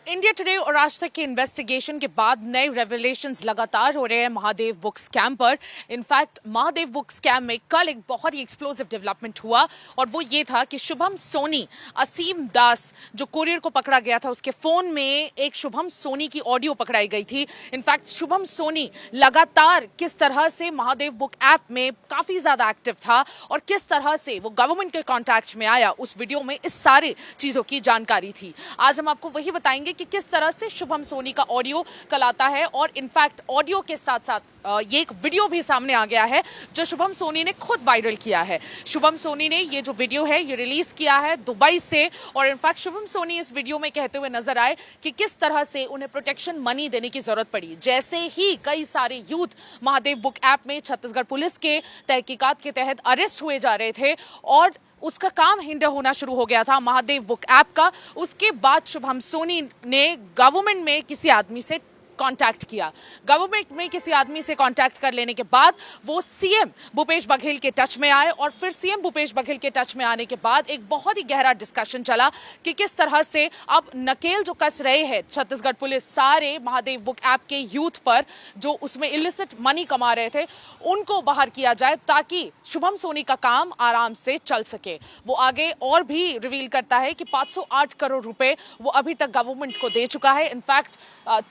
India today और आज तक के इन्वेस्टिगेशन के बाद नए रेवलेशंस लगातार हो रहे हैं महादेव बुक स्कैम पर। इनफैक्ट महादेव बुक स्कैम में कल एक बहुत ही एक्सप्लोसिव डेवलपमेंट हुआ और वो ये था कि शुभम सोनी, असीम दास जो कुरियर को पकड़ा गया था, उसके फोन में एक शुभम सोनी की ऑडियो पकड़ाई गई थी। इनफैक्ट शुभम सोनी लगातार किस तरह से महादेव बुक ऐप में काफी ज्यादा एक्टिव था और किस तरह से वो गवर्नमेंट के कॉन्टैक्ट में आया, उस वीडियो में इस सारी चीजों की जानकारी थी। आज हम आपको वही बताएंगे कि किस तरह से शुभम सोनी का ऑडियो कल आता है और इनफैक्ट ऑडियो के साथ साथ ये एक वीडियो भी सामने आ गया है जो शुभम सोनी ने खुद वायरल किया है। शुभम सोनी ने ये जो वीडियो है ये रिलीज किया है दुबई से और इनफैक्ट शुभम सोनी इस वीडियो में कहते हुए नजर आए कि किस तरह से उन्हें प्रोटेक्शन मनी देने की जरूरत पड़ी। जैसे ही कई सारे यूथ महादेव बुक ऐप में छत्तीसगढ़ पुलिस के तहकीकात के तहत अरेस्ट हुए जा रहे थे और उसका काम हिंडर होना शुरू हो गया था महादेव बुक ऐप का, उसके बाद शुभम सोनी ने गवर्नमेंट में किसी आदमी से कांटेक्ट किया। गवर्नमेंट में किसी आदमी से कांटेक्ट कर लेने के बाद वो सीएम भूपेश बघेल के टच में आए और फिर सीएम भूपेश बघेल के टच में आने के बाद एक बहुत ही गहरा डिस्कशन चला कि किस तरह से अब नकेल जो कस रहे हैं छत्तीसगढ़ पुलिस सारे महादेव बुक ऐप के यूथ पर जो उसमें इलिसिट मनी कमा रहे थे उनको बाहर किया जाए ताकि शुभम सोनी का काम आराम से चल सके। वो आगे और भी रिवील करता है कि 508 करोड़ रुपए वो अभी तक गवर्नमेंट को दे चुका है। In fact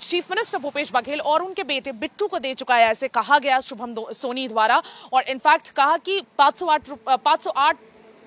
chief minister Bhupesh Baghel और उनके बेटे बिट्टू को दे चुका है, ऐसे कहा गया शुभम सोनी द्वारा। और इनफैक्ट कहा कि 508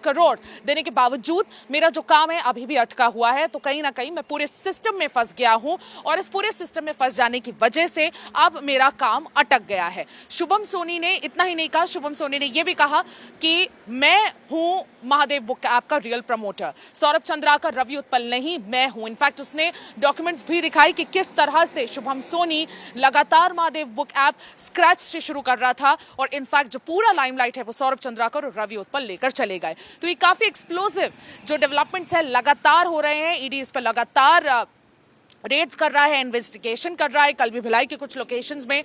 करोड़ देने के बावजूद मेरा जो काम है अभी भी अटका हुआ है, तो कहीं ना कहीं मैं पूरे सिस्टम में फंस गया हूं और इस पूरे सिस्टम में फंस जाने की वजह से अब मेरा काम अटक गया है। शुभम सोनी ने इतना ही नहीं कहा, शुभम सोनी ने यह भी कहा कि मैं हूं महादेव बुक ऐप का रियल प्रमोटर, सौरभ चंद्राकर, रवि उत्पल नहीं, मैं हूं। इनफैक्ट उसने डॉक्यूमेंट्स भी दिखाई कि किस तरह से शुभम सोनी लगातार महादेव बुक ऐप स्क्रैच से शुरू कर रहा था और इनफैक्ट जो पूरा लाइमलाइट है वो सौरभ चंद्राकर और रवि उत्पल लेकर चले गए। तो ये काफी एक्सप्लोसिव जो डेवलपमेंट्स है लगातार हो रहे हैं। ईडी इस पर लगातार रेड्स कर रहा है, इन्वेस्टिगेशन कर रहा है। कल भी भिलाई के कुछ लोकेशंस में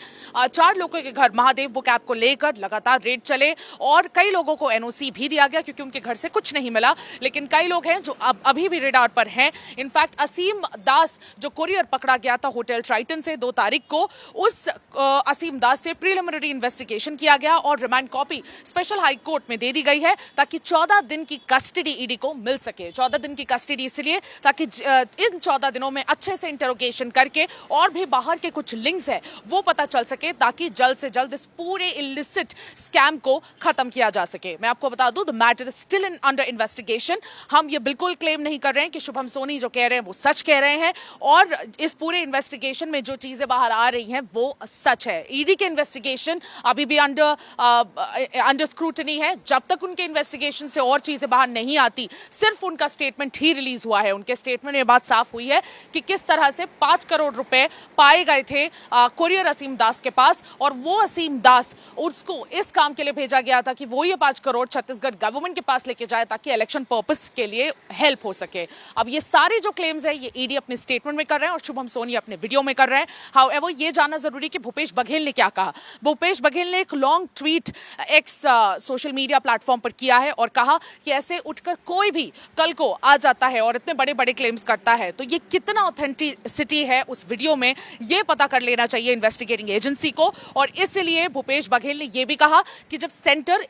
4 लोगों के घर महादेव बुक ऐप को लेकर लगातार रेड चले और कई लोगों को एनओसी भी दिया गया क्योंकि उनके घर से कुछ नहीं मिला, लेकिन कई लोग हैं जो अभी भी रेडार पर हैं। इनफैक्ट असीम दास जो कुरियर पकड़ा गया था होटल ट्राइटन से 2 तारीख को, उस असीम दास से प्रीलिमिनरी इन्वेस्टिगेशन किया गया और remand copy special high court में दे दी गई है ताकि 14 दिन की कस्टडी ईडी को मिल सके। 14 दिन की कस्टडी इसलिए ताकि इन 14 दिनों में अच्छे से इंटरोगेशन करके और भी बाहर के कुछ लिंक्स है वो पता चल सके ताकि जल्द से जल्द इस पूरे इलिसिट स्कैम को खत्म किया जा सके। मैं आपको बता दूं, the matter is still in under investigation. हम ये बिल्कुल क्लेम नहीं कर रहे हैं कि शुभम सोनी जो कह रहे हैं वो सच कह रहे हैं और इस पूरे इन्वेस्टिगेशन में जो चीजें बाहर आ रही हैं वो सच है। ईडी के इन्वेस्टिगेशन अभी भी अंडर स्क्रूटनी है। जब तक उनके इन्वेस्टिगेशन से और चीजें बाहर नहीं आती, सिर्फ उनका स्टेटमेंट ही रिलीज हुआ है। उनके स्टेटमेंट में बात साफ हुई है कि किस तरह से 5 करोड़ रुपए पाए गए थे कुरियर असीम दास के पास और वो असीम दास, उसको इस काम के लिए भेजा गया था कि वो ये 5 करोड़ छत्तीसगढ़ गवर्नमेंट के पास लेके जाए ताकि इलेक्शन पर्पस के लिए हेल्प हो सके। अब ये सारे जो क्लेम्स है ये ईडी अपने स्टेटमेंट में कर रहे हैं और शुभम सोनी अपने वीडियो में कर रहे हैं। हाउएवर ये जानना जरूरी कि भूपेश बघेल ने क्या कहा। भूपेश बघेल ने एक long tweet x social media platform पर किया है और कहा कि ऐसे उठकर कोई भी कल को आ जाता है और इतने बड़े बड़े क्लेम्स करता है तो ये कितना ऑथेंटिसिटी है उस वीडियो में ये पता कर लेना चाहिए इन्वेस्टिगेटिंग एजेंसी को। और इसलिए भूपेश बघेल ने यह भी कहा कि जब सेंटर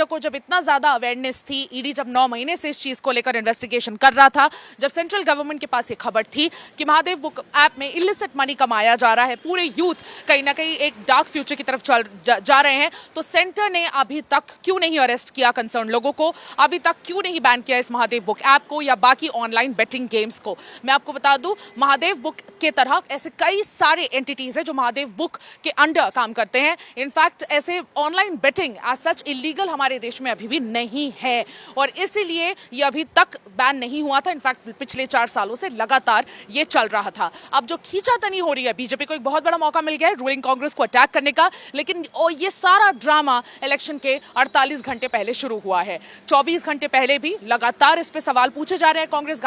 को जब इतना ज्यादा अवेयरनेस थी, ईडी जब 9 महीने से इस चीज को लेकर इन्वेस्टिगेशन कर रहा था, जब सेंट्रल गवर्नमेंट के पास ये खबर थी कि महादेव बुक ऐप में इलिसिट मनी कमाया जा रहा है, पूरे यूथ कहीं ना कहीं एक डार्क फ्यूचर की तरफ जा रहे हैं, तो सेंटर ने अभी तक क्यों नहीं अरेस्ट किया कंसर्न लोगों को, अभी तक क्यों नहीं बैन किया इस महादेव बुक ऐप को या बाकी ऑनलाइन बेटिंग गेम्स को। मैं आपको बता दूं, महादेव बुक के तरह ऐसे कई सारे एंटिटीज है जो महादेव बुक के अंडर काम करते हैं। इनफैक्ट ऐसे online betting as such illegal हमारे देश में अभी भी नहीं है और इसीलिए ये अभी तक बैन नहीं हुआ था। इनफैक्ट पिछले 4 सालों से लगातार ये चल रहा था। अब जो खींचातानी हो रही है, बीजेपी को एक बहुत बड़ा मौका मिल गया है रूलिंग कांग्रेस को अटैक करने का, लेकिन ये सारा ड्रामा इलेक्शन के 48 घंटे पहले शुरू हुआ है। 24 घंटे पहले भी लगातार इस पे सवाल पूछे जा रहे हैं कांग्रेस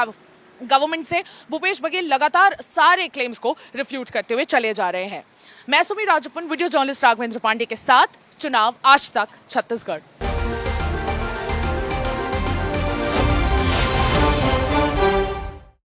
गवर्नमेंट से। भूपेश बघेल लगातार सारे क्लेम्स को रिफ्यूट करते हुए चले जा रहे हैं। मैं सुमी राजप्पन, वीडियो जर्नलिस्ट राघवेंद्र पांडे के साथ, चुनाव आज तक छत्तीसगढ़।